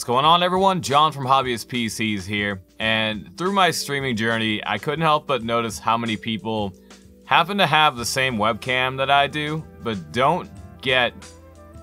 going on, everyone? John from Hobbyist PCs here, and through my streaming journey, I couldn't help but notice how many people happen to have the same webcam that I do, but don't get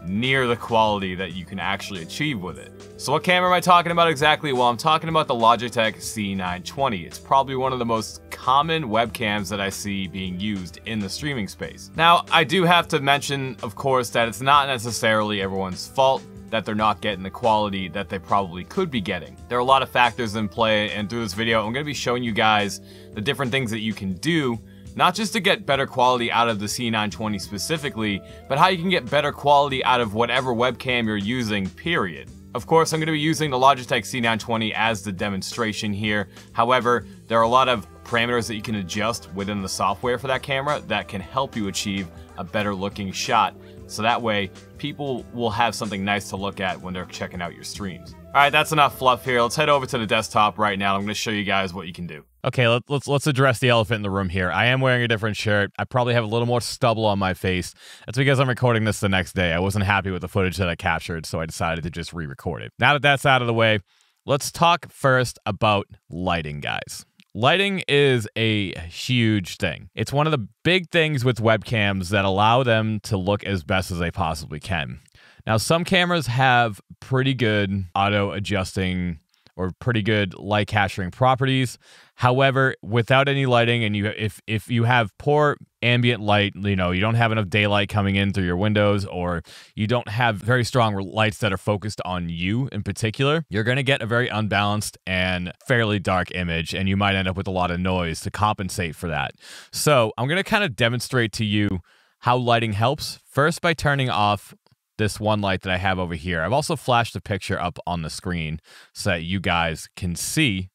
near the quality that you can actually achieve with it. So what camera am I talking about exactly? Well, I'm talking about the Logitech c920. It's probably one of the most common webcams that I see being used in the streaming space. Now, I do have to mention, of course, that it's not necessarily everyone's fault that they're not getting the quality that they probably could be getting. There are a lot of factors in play, and through this video, I'm going to be showing you guys the different things that you can do, not just to get better quality out of the c920 specifically, but how you can get better quality out of whatever webcam you're using, period. Of course, I'm going to be using the Logitech c920 as the demonstration here. However, there are a lot of parameters that you can adjust within the software for that camera that can help you achieve a better looking shot. So that way, people will have something nice to look at when they're checking out your streams. Alright, that's enough fluff here. Let's head over to the desktop right now. I'm going to show you guys what you can do. Okay, let's address the elephant in the room here. I am wearing a different shirt. I probably have a little more stubble on my face. That's because I'm recording this the next day. I wasn't happy with the footage that I captured, so I decided to just re-record it. Now that that's out of the way, let's talk first about lighting, guys. Lighting is a huge thing. It's one of the big things with webcams that allow them to look as best as they possibly can. Now, some cameras have pretty good auto-adjusting or pretty good light capturing properties. However, without any lighting, and if you have poor ambient light, you don't have enough daylight coming in through your windows, or you don't have very strong lights that are focused on you in particular, you're going to get a very unbalanced and fairly dark image, and you might end up with a lot of noise to compensate for that. So I'm going to kind of demonstrate to you how lighting helps, first by turning off this one light that I have over here. I've also flashed a picture up on the screen so that you guys can see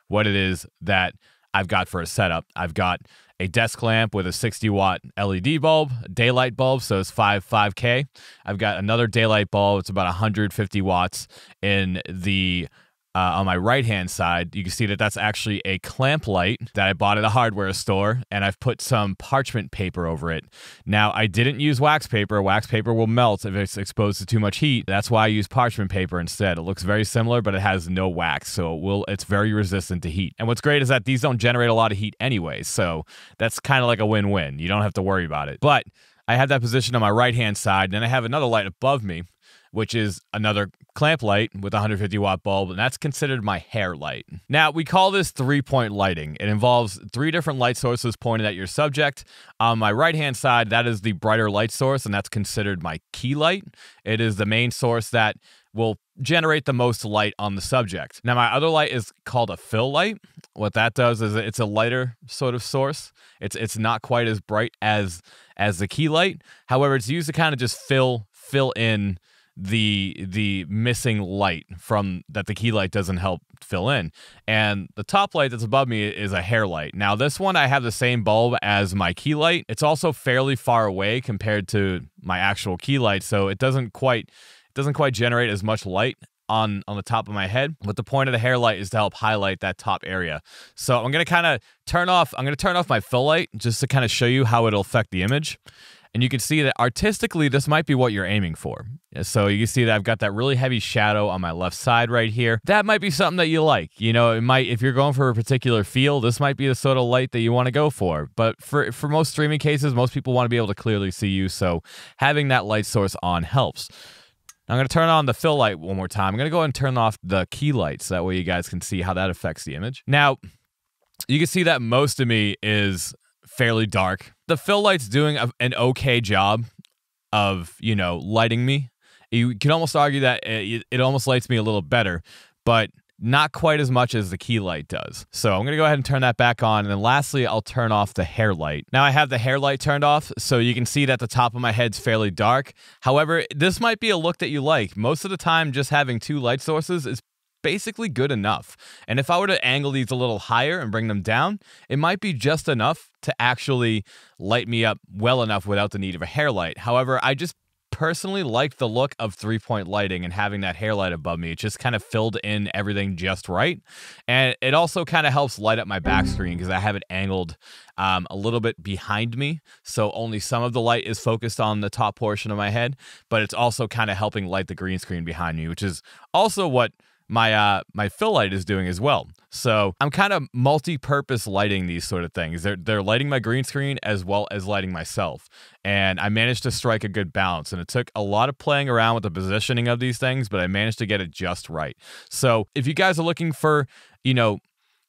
what it is that I've got for a setup. I've got a desk lamp with a 60-watt LED bulb, daylight bulb, so it's 5K. I've got another daylight bulb. It's about 150 watts in the on my right-hand side. You can see that that's actually a clamp light that I bought at a hardware store, and I've put some parchment paper over it. Now, I didn't use wax paper. Wax paper will melt if it's exposed to too much heat. That's why I use parchment paper instead. It looks very similar, but it has no wax, so it's very resistant to heat. And what's great is that these don't generate a lot of heat anyway, so that's kind of like a win-win. You don't have to worry about it. But I have that position on my right-hand side, and then I have another light above me, which is another clamp light with a 150-watt bulb, and that's considered my hair light. Now, we call this three-point lighting. It involves 3 different light sources pointed at your subject. On my right-hand side, that is the brighter light source, and that's considered my key light. It is the main source that will generate the most light on the subject. Now, my other light is called a fill light. What that does is it's a lighter sort of source. It's not quite as bright as the key light. However, it's used to kind of just fill in the missing light from that the key light doesn't help fill in. And the top light that's above me is a hair light. Now, this one, I have the same bulb as my key light. It's also fairly far away compared to my actual key light, so it doesn't quite generate as much light on the top of my head. But the point of the hair light is to help highlight that top area. So I'm going to turn off my fill light just to kind of show you how it'll affect the image. And you can see that artistically, this might be what you're aiming for. So you can see that I've got that really heavy shadow on my left side right here. That might be something that you like. It might, if you're going for a particular feel, this might be the sort of light that you want to go for. But for most streaming cases, most people want to be able to clearly see you. So having that light source on helps. Now I'm going to turn on the fill light one more time. I'm going to go ahead and turn off the key light so that way you guys can see how that affects the image. Now, you can see that most of me is fairly dark. The fill light's doing an okay job of, lighting me. You can almost argue that it almost lights me a little better, but not quite as much as the key light does. So I'm going to go ahead and turn that back on. And then lastly, I'll turn off the hair light. Now I have the hair light turned off, so you can see that the top of my head's fairly dark. However, this might be a look that you like. Most of the time, just having 2 light sources is basically good enough. And if I were to angle these a little higher and bring them down, it might be just enough to actually light me up well enough without the need of a hair light. However, I just personally like the look of 3-point lighting and having that hair light above me. It just kind of filled in everything just right. And it also kind of helps light up my back screen because I have it angled a little bit behind me. So only some of the light is focused on the top portion of my head, but it's also kind of helping light the green screen behind me, which is also what my fill light is doing as well. So I'm kind of multi-purpose lighting these sort of things. They're lighting my green screen as well as lighting myself. And I managed to strike a good balance. And it took a lot of playing around with the positioning of these things, but I managed to get it just right. So if you guys are looking for, you know,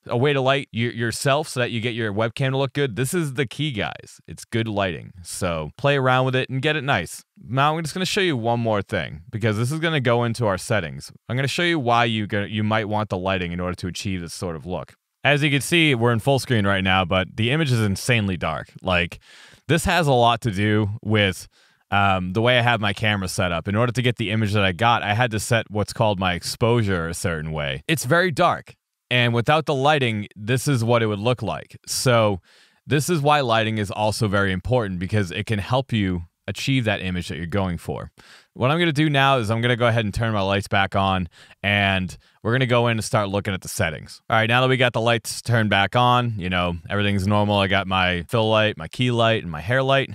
a way to light yourself so that you get your webcam to look good, this is the key, guys. It's good lighting. So play around with it and get it nice. Now I'm just going to show you one more thing because this is going to go into our settings. I'm going to show you why you might want the lighting in order to achieve this sort of look. As you can see, we're in full screen right now, but the image is insanely dark. Like, this has a lot to do with the way I have my camera set up. In order to get the image that I got, I had to set what's called my exposure a certain way. It's very dark. And without the lighting, this is what it would look like. So this is why lighting is also very important, because it can help you achieve that image that you're going for. What I'm going to do now is I'm going to go ahead and turn my lights back on, and we're going to go in and start looking at the settings. All right, now that we got the lights turned back on, you know, everything's normal. I got my fill light, my key light, and my hair light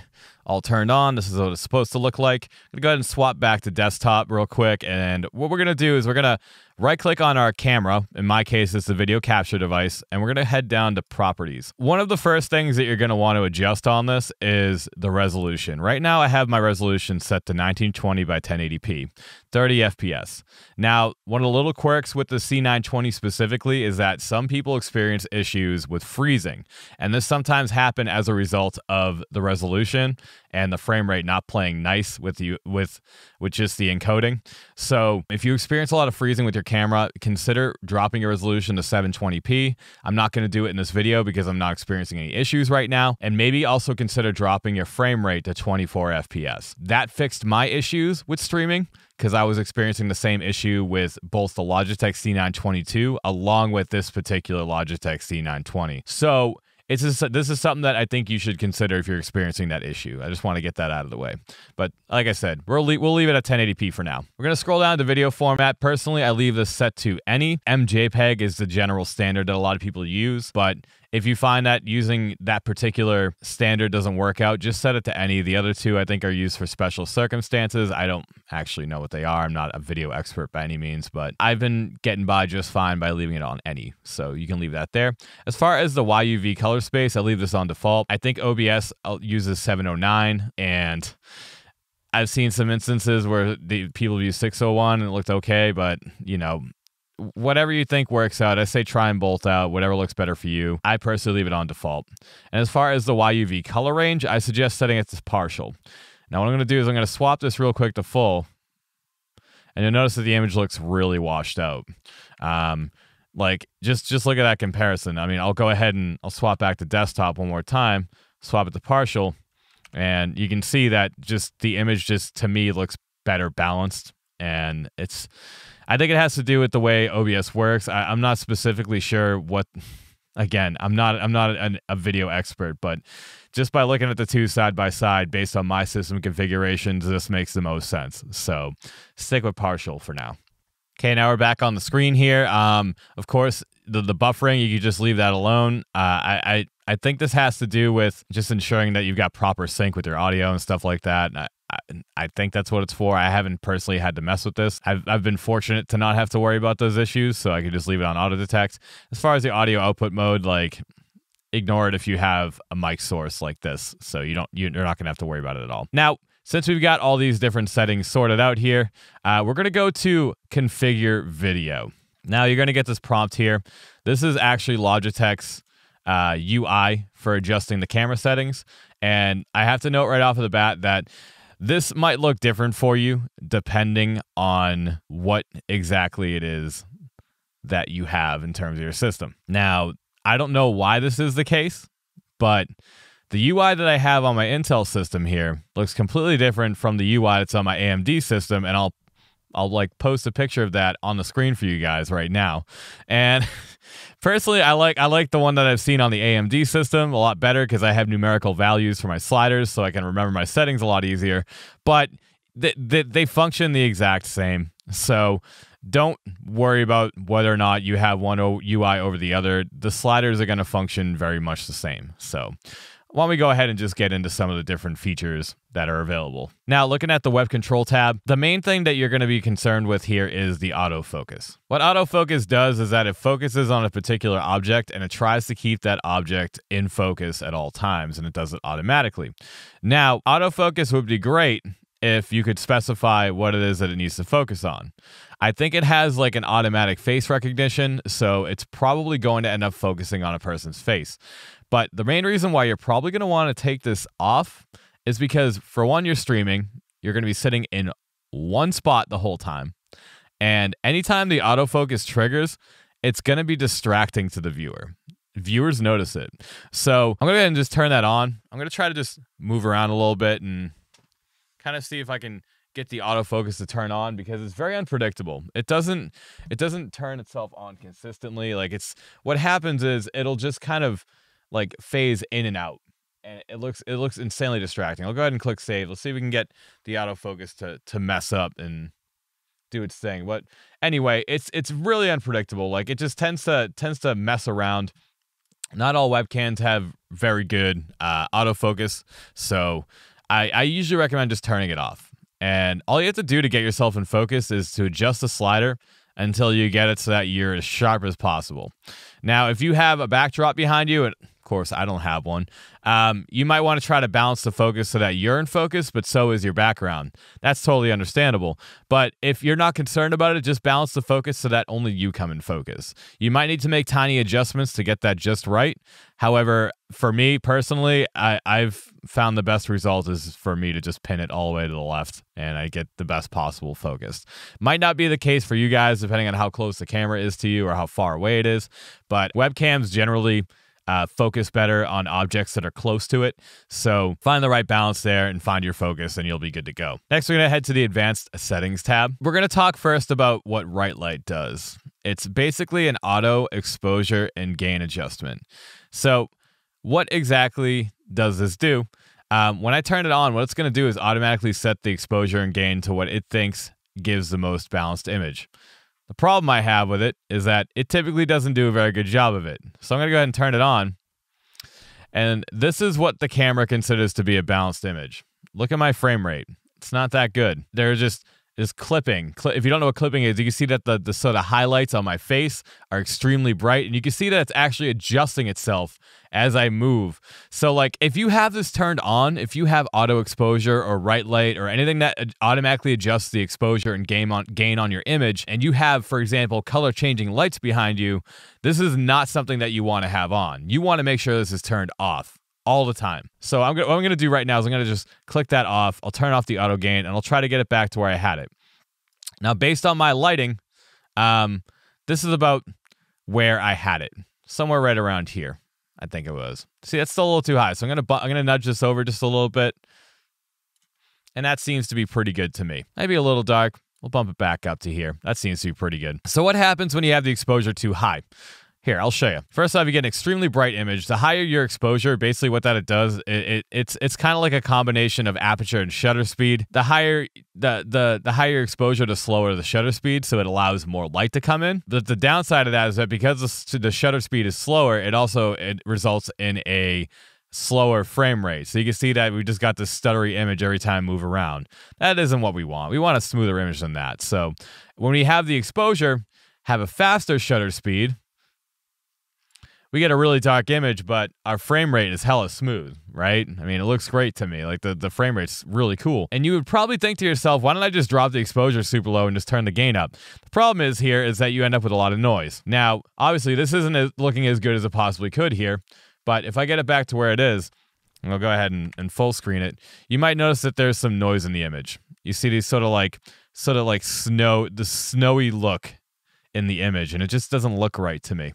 all turned on. This is what it's supposed to look like. I'm going to go ahead and swap back to desktop real quick. And what we're going to do is we're going to right-click on our camera. In my case, it's the video capture device. And we're going to head down to properties. One of the first things that you're going to want to adjust on this is the resolution. Right now, I have my resolution set to 1920 by 1080p, 30 FPS. Now, one of the little quirks with the c920 specifically is that some people experience issues with freezing. And this sometimes happens as a result of the resolution and the frame rate not playing nice with just the encoding. So if you experience a lot of freezing with your camera, consider dropping your resolution to 720p. I'm not going to do it in this video because I'm not experiencing any issues right now. And maybe also consider dropping your frame rate to 24 FPS. That fixed my issues with streaming because I was experiencing the same issue with both the Logitech c922 along with this particular Logitech c920. So this is something that I think you should consider if you're experiencing that issue. I just want to get that out of the way. But like I said, we'll leave it at 1080p for now. We're going to scroll down to video format. Personally, I leave this set to any. MJPEG is the general standard that a lot of people use. But if you find that using that particular standard doesn't work out, just set it to any. The other two, I think, are used for special circumstances. I don't actually know what they are. I'm not a video expert by any means, but I've been getting by just fine by leaving it on any. So you can leave that there. As far as the YUV color space, I leave this on default. I think OBS uses 709, and I've seen some instances where the people use 601 and it looked okay, but, you know, whatever you think works out. I say try and bolt out, whatever looks better for you. I personally leave it on default. And as far as the YUV color range, I suggest setting it to partial. Now what I'm going to do is I'm going to swap this real quick to full. And you'll notice that the image looks really washed out. Like, just look at that comparison. I mean, I'll go ahead and I'll swap back to desktop one more time, swap it to partial, and you can see that just the image just, to me, looks better balanced. And I think it has to do with the way OBS works. I'm not specifically sure what, again, I'm not a video expert, but just by looking at the two side by side based on my system configurations, this makes the most sense. So stick with partial for now. Okay, now we're back on the screen here. Of course, the buffering, you can just leave that alone. I think this has to do with just ensuring that you've got proper sync with your audio and stuff like that. I think that's what it's for. I haven't personally had to mess with this. I've been fortunate to not have to worry about those issues, so I can just leave it on auto detect. As far as the audio output mode, like, ignore it if you have a mic source like this, so you're not going to have to worry about it at all. Now, since we've got all these different settings sorted out here, we're going to go to configure video. Now you're going to get this prompt here. This is actually Logitech's UI for adjusting the camera settings. And I have to note right off of the bat that this might look different for you depending on what exactly it is that you have in terms of your system. Now, I don't know why this is the case, but the UI that I have on my Intel system here looks completely different from the UI that's on my AMD system, and I'll like post a picture of that on the screen for you guys right now. And personally, I like the one that I've seen on the AMD system a lot better because I have numerical values for my sliders, so I can remember my settings a lot easier. But they function the exact same. So don't worry about whether or not you have one UI over the other. The sliders are going to function very much the same. So why don't we go ahead and just get into some of the different features that are available. Now, looking at the web control tab, the main thing that you're going to be concerned with here is the autofocus. What autofocus does is that it focuses on a particular object and it tries to keep that object in focus at all times, and it does it automatically. Now, autofocus would be great if you could specify what it is that it needs to focus on. I think it has like an automatic face recognition, so it's probably going to end up focusing on a person's face. But the main reason why you're probably going to want to take this off is because, for one, you're streaming, you're going to be sitting in one spot the whole time. And anytime the autofocus triggers, it's going to be distracting to the viewer. Viewers notice it. So I'm going to go ahead and just turn that on. I'm going to try to just move around a little bit and kind of see if I can get the autofocus to turn on, because it's very unpredictable. It doesn't turn itself on consistently. Like, what happens is it'll just kind of like phase in and out, and it looks insanely distracting. I'll go ahead and click save. Let's see if we can get the autofocus to mess up and do its thing. But anyway, it's really unpredictable. Like, it just tends to mess around. Not all webcams have very good autofocus, so I usually recommend just turning it off. And all you have to do to get yourself in focus is to adjust the slider until you get it so that you're as sharp as possible. Now, if you have a backdrop behind you, and of course I don't have one, you might want to try to balance the focus so that you're in focus, but so is your background. That's totally understandable. But if you're not concerned about it, just balance the focus so that only you come in focus. You might need to make tiny adjustments to get that just right. However, for me personally, I've found the best result is for me to just pin it all the way to the left, and I get the best possible focus. Might not be the case for you guys, depending on how close the camera is to you or how far away it is, but webcams generally focus better on objects that are close to it. So find the right balance there and find your focus, and you'll be good to go. Next, we're going to head to the advanced settings tab. We're going to talk first about what right light does. It's basically an auto exposure and gain adjustment. So what exactly does this do? When I turn it on, what it's going to do is automatically set the exposure and gain to what it thinks gives the most balanced image. The problem I have with it is that it typically doesn't do a very good job of it. So I'm going to go ahead and turn it on. And this is what the camera considers to be a balanced image. Look at my frame rate. It's not that good. There's just clipping. If you don't know what clipping is, you can see that the sort of highlights on my face are extremely bright, and you can see that it's actually adjusting itself as I move. So like, if you have this turned on, if you have auto exposure or right light or anything that automatically adjusts the exposure and gain on your image, and you have, for example, color changing lights behind you, this is not something that you want to have on. You want to make sure this is turned off all the time. So what I'm going to do right now is I'm going to just click that off. I'll turn off the auto gain, and I'll try to get it back to where I had it. Now, based on my lighting, this is about where I had it. Somewhere right around here, I think it was. See, that's still a little too high. So I'm going to nudge this over just a little bit. And that seems to be pretty good to me. Maybe a little dark. We'll bump it back up to here. That seems to be pretty good. So what happens when you have the exposure too high? Here, I'll show you. First off, you get an extremely bright image. The higher your exposure, basically what that it does, it's kind of like a combination of aperture and shutter speed. The higher the higher exposure, the slower the shutter speed, so it allows more light to come in. The downside of that is that because the shutter speed is slower, it results in a slower frame rate. So you can see that we just got this stuttery image every time we move around. That isn't what we want. We want a smoother image than that. So when we have the exposure, have a faster shutter speed, we get a really dark image, but our frame rate is hella smooth, right? I mean, it looks great to me. Like, the frame rate's really cool. And you would probably think to yourself, why don't I just drop the exposure super low and just turn the gain up? The problem is that you end up with a lot of noise. Now, obviously, this isn't looking as good as it possibly could here, but if I get it back to where it is, and I'll go ahead and full screen it, you might notice that there's some noise in the image. You see these sort of like the snowy look in the image, and it just doesn't look right to me.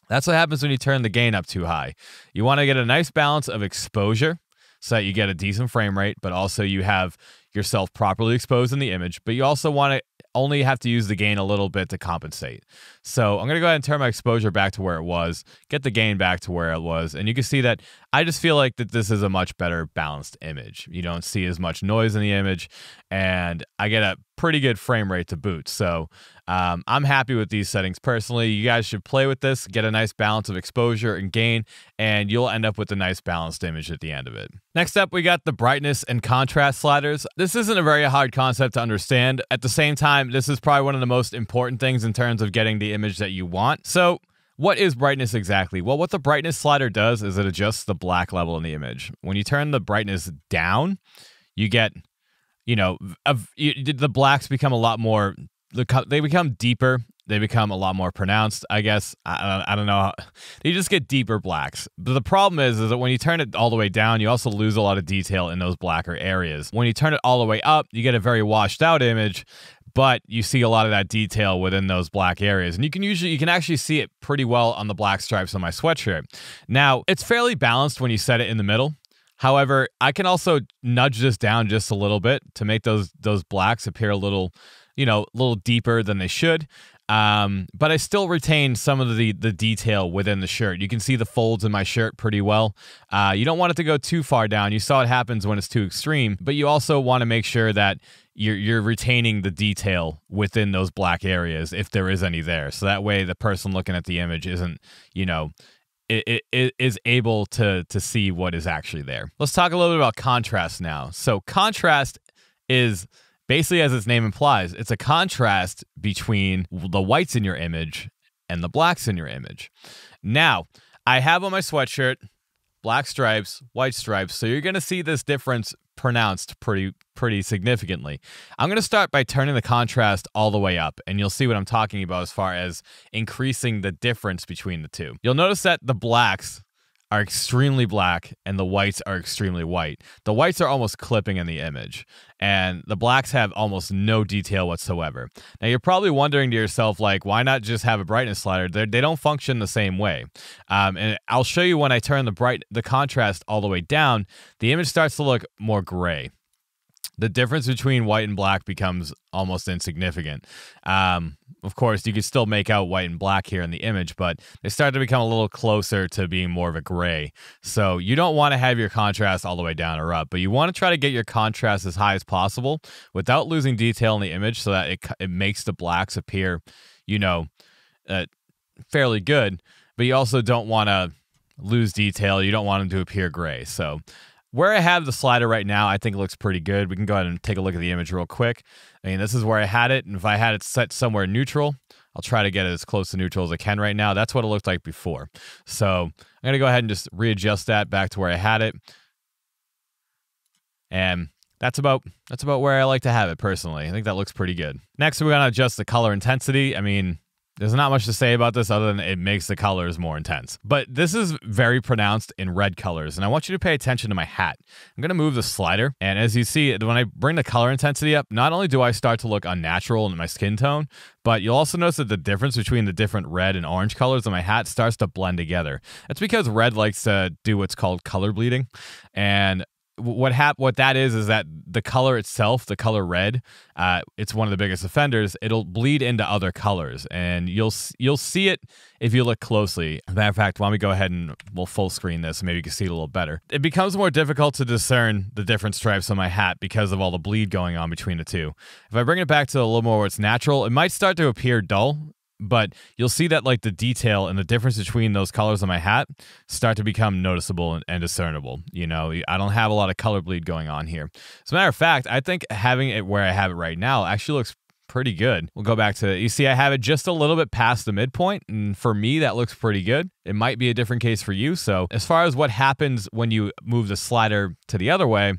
That's what happens when you turn the gain up too high. You want to get a nice balance of exposure so that you get a decent frame rate, but also you have yourself properly exposed in the image, but you also want to only have to use the gain a little bit to compensate. So I'm going to go ahead and turn my exposure back to where it was, get the gain back to where it was, and you can see that I just feel like that this is a much better balanced image. You don't see as much noise in the image, and I get a pretty good frame rate to boot. So I'm happy with these settings personally. You guys should play with this, get a nice balance of exposure and gain, and you'll end up with a nice balanced image at the end of it. Next up, we got the brightness and contrast sliders. This isn't a very hard concept to understand. At the same time, this is probably one of the most important things in terms of getting the image that you want. So what is brightness exactly? Well, what the brightness slider does is it adjusts the black level in the image. When you turn the brightness down, you get, the blacks become a lot more, they become deeper. They become a lot more pronounced, I guess. I don't know. You just get deeper blacks. But the problem is that when you turn it all the way down, you also lose a lot of detail in those blacker areas. When you turn it all the way up, you get a very washed out image, but you see a lot of that detail within those black areas. And you can actually see it pretty well on the black stripes on my sweatshirt. Now, it's fairly balanced when you set it in the middle. However, I can also nudge this down just a little bit to make those blacks appear a little deeper than they should. But I still retain some of the detail within the shirt. You can see the folds in my shirt pretty well. You don't want it to go too far down. You saw it happens when it's too extreme, but you also want to make sure that you're retaining the detail within those black areas if there is any there. So that way the person looking at the image isn't, it is able to see what is actually there. Let's talk a little bit about contrast now. So contrast is basically, as its name implies, it's a contrast between the whites in your image and the blacks in your image. Now, I have on my sweatshirt black stripes, white stripes, so you're going to see this difference pronounced pretty significantly. I'm going to start by turning the contrast all the way up, and you'll see what I'm talking about as far as increasing the difference between the two. You'll notice that the blacks are extremely black and the whites are extremely white. The whites are almost clipping in the image, and the blacks have almost no detail whatsoever. Now, you're probably wondering to yourself, like, why not just have a brightness slider? They don't function the same way. And I'll show you when I turn the contrast all the way down, the image starts to look more gray. The difference between white and black becomes almost insignificant. Of course, you can still make out white and black here in the image, but they start to become a little closer to being more of a gray. So you don't want to have your contrast all the way down or up, but you want to try to get your contrast as high as possible without losing detail in the image so that it makes the blacks appear, fairly good, but you also don't want to lose detail. You don't want them to appear gray. So where I have the slider right now, I think it looks pretty good. We can go ahead and take a look at the image real quick. I mean, this is where I had it, and if I had it set somewhere neutral, I'll try to get it as close to neutral as I can right now. That's what it looked like before. So I'm going to go ahead and just readjust that back to where I had it. And that's about where I like to have it personally. I think that looks pretty good. Next, we're going to adjust the color intensity. I mean, there's not much to say about this other than it makes the colors more intense. But this is very pronounced in red colors, and I want you to pay attention to my hat. I'm going to move the slider, and as you see, when I bring the color intensity up, not only do I start to look unnatural in my skin tone, but you'll also notice that the difference between the different red and orange colors on my hat starts to blend together. That's because red likes to do what's called color bleeding, and what that is that the color itself, the color red, it's one of the biggest offenders. It'll bleed into other colors, and you'll see it if you look closely. As a matter of fact, why don't we go ahead and we'll full screen this, maybe you can see it a little better. It becomes more difficult to discern the different stripes on my hat because of all the bleed going on between the two. If I bring it back to a little more where it's natural, it might start to appear dull, but you'll see that like the detail and the difference between those colors on my hat start to become noticeable and discernible. I don't have a lot of color bleed going on here. As a matter of fact, I think having it where I have it right now actually looks pretty good. We'll go back to it. You see, I have it just a little bit past the midpoint, and for me, that looks pretty good. It might be a different case for you. So as far as what happens when you move the slider to the other way,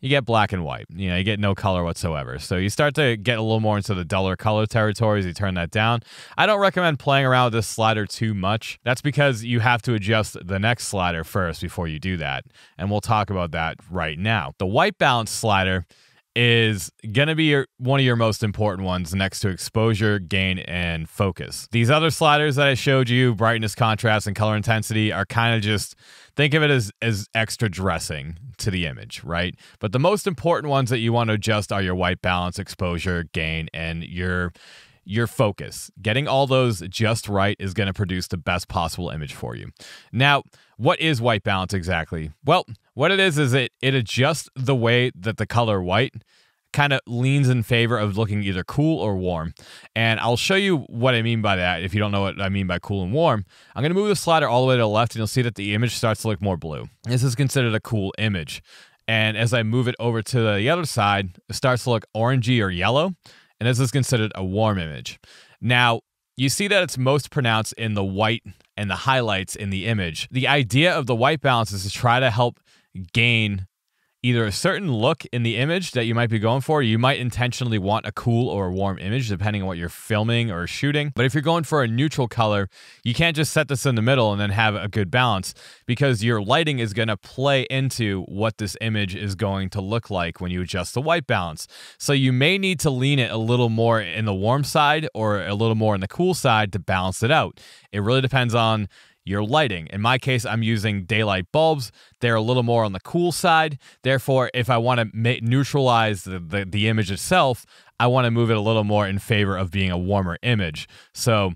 you get black and white. You get no color whatsoever. So you start to get a little more into the duller color territories. You turn that down. I don't recommend playing around with this slider too much. That's because you have to adjust the next slider first before you do that. And we'll talk about that right now. The white balance slider is going to be one of your most important ones next to exposure, gain, and focus. These other sliders that I showed you, brightness, contrast, and color intensity, are kind of just, think of it as extra dressing to the image, right? But the most important ones that you want to adjust are your white balance, exposure, gain, and your your focus. Getting all those just right is going to produce the best possible image for you. Now, what is white balance exactly? Well, what it is it adjusts the way that the color white kind of leans in favor of looking either cool or warm. And I'll show you what I mean by that if you don't know what I mean by cool and warm. I'm going to move the slider all the way to the left, and you'll see that the image starts to look more blue. This is considered a cool image. And as I move it over to the other side, it starts to look orangey or yellow, and this is considered a warm image. Now, you see that it's most pronounced in the white and the highlights in the image. The idea of the white balance is to try to help gain either a certain look in the image that you might be going for. You might intentionally want a cool or a warm image depending on what you're filming or shooting. But if you're going for a neutral color, you can't just set this in the middle and then have a good balance, because your lighting is going to play into what this image is going to look like when you adjust the white balance. So you may need to lean it a little more in the warm side or a little more in the cool side to balance it out. It really depends on your lighting. In my case, I'm using daylight bulbs. They're a little more on the cool side. Therefore, if I want to neutralize the image itself, I want to move it a little more in favor of being a warmer image. So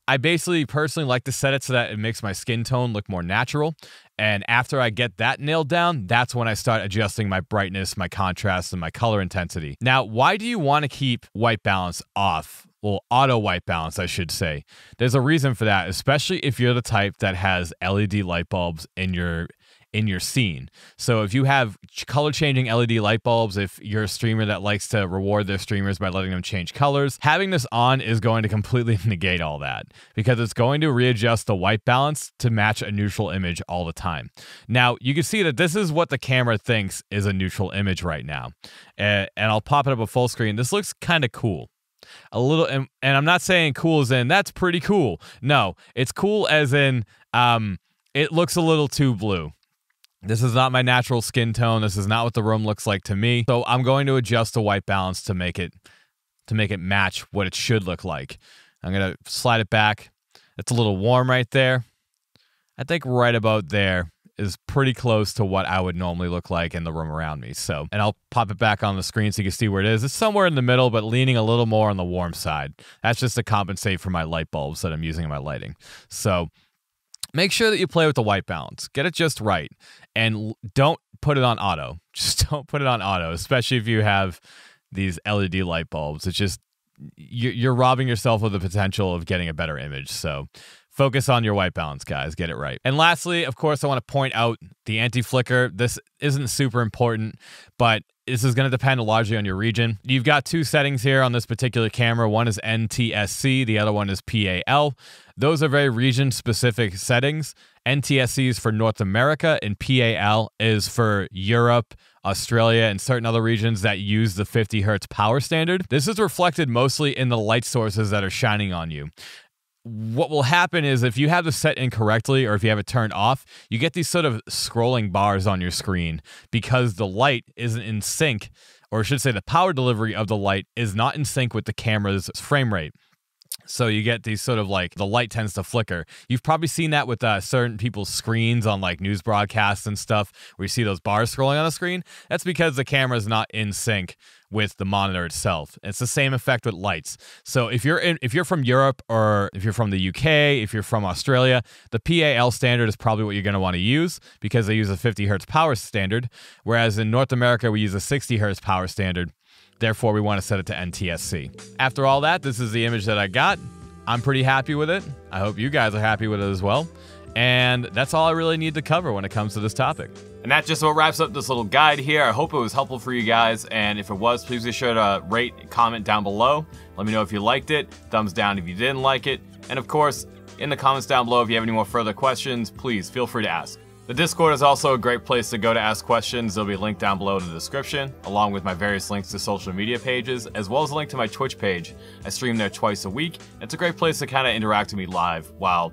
I basically personally like to set it so that it makes my skin tone look more natural. And after I get that nailed down, that's when I start adjusting my brightness, my contrast, and my color intensity. Now, why do you want to keep white balance off? Well, auto white balance, I should say. There's a reason for that, especially if you're the type that has LED light bulbs in your scene. So if you have color changing LED light bulbs, if you're a streamer that likes to reward their streamers by letting them change colors, having this on is going to completely negate all that, because it's going to readjust the white balance to match a neutral image all the time. Now, you can see that this is what the camera thinks is a neutral image right now. And I'll pop it up at full screen. This looks kind of cool. A little, and I'm not saying cool as in that's pretty cool. No, it's cool as in it looks a little too blue. This is not my natural skin tone. This is not what the room looks like to me. So I'm going to adjust the white balance to make it match what it should look like. I'm going to slide it back. It's a little warm right there. I think right about there is pretty close to what I would normally look like in the room around me. So, and I'll pop it back on the screen so you can see where it is. It's somewhere in the middle, but leaning a little more on the warm side. That's just to compensate for my light bulbs that I'm using in my lighting. So make sure that you play with the white balance. Get it just right. And don't put it on auto. Just don't put it on auto, especially if you have these LED light bulbs. It's just, you're robbing yourself of the potential of getting a better image. So focus on your white balance, guys. Get it right. And lastly, of course, I want to point out the anti-flicker. This isn't super important, but this is going to depend largely on your region. You've got two settings here on this particular camera. One is NTSC, the other one is PAL. Those are very region-specific settings. NTSC is for North America, and PAL is for Europe, Australia, and certain other regions that use the 50 Hertz power standard. This is reflected mostly in the light sources that are shining on you. What will happen is if you have this set incorrectly or if you have it turned off, you get these sort of scrolling bars on your screen because the light isn't in sync, or I should say the power delivery of the light is not in sync with the camera's frame rate. So you get these sort of like the light tends to flicker. You've probably seen that with certain people's screens on like news broadcasts and stuff where you see those bars scrolling on the screen. That's because the camera is not in sync with the monitor itself. It's the same effect with lights. So if you're from Europe, or if you're from the UK, if you're from Australia, the PAL standard is probably what you're going to want to use because they use a 50 Hertz power standard. Whereas in North America, we use a 60 Hertz power standard. Therefore, we want to set it to NTSC. After all that, this is the image that I got. I'm pretty happy with it. I hope you guys are happy with it as well. And that's all I really need to cover when it comes to this topic. And that just about wraps up this little guide here. I hope it was helpful for you guys. And if it was, please be sure to rate, comment down below. Let me know if you liked it. Thumbs down if you didn't like it. And of course, in the comments down below, if you have any more further questions, please feel free to ask. The Discord is also a great place to go to ask questions. There'll be a link down below in the description, along with my various links to social media pages, as well as a link to my Twitch page. I stream there twice a week. It's a great place to kind of interact with me live while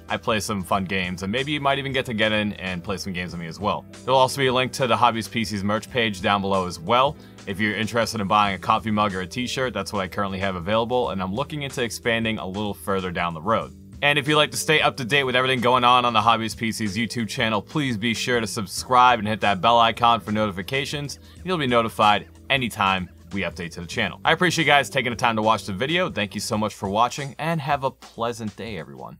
I play some fun games, and maybe you might even get in and play some games with me as well. There'll also be a link to the Hobbyist PC's merch page down below as well. If you're interested in buying a coffee mug or a t-shirt, that's what I currently have available, and I'm looking into expanding a little further down the road. And if you'd like to stay up to date with everything going on the Hobbyist PC's YouTube channel, please be sure to subscribe and hit that bell icon for notifications. You'll be notified anytime we update to the channel. I appreciate you guys taking the time to watch the video. Thank you so much for watching, and have a pleasant day, everyone.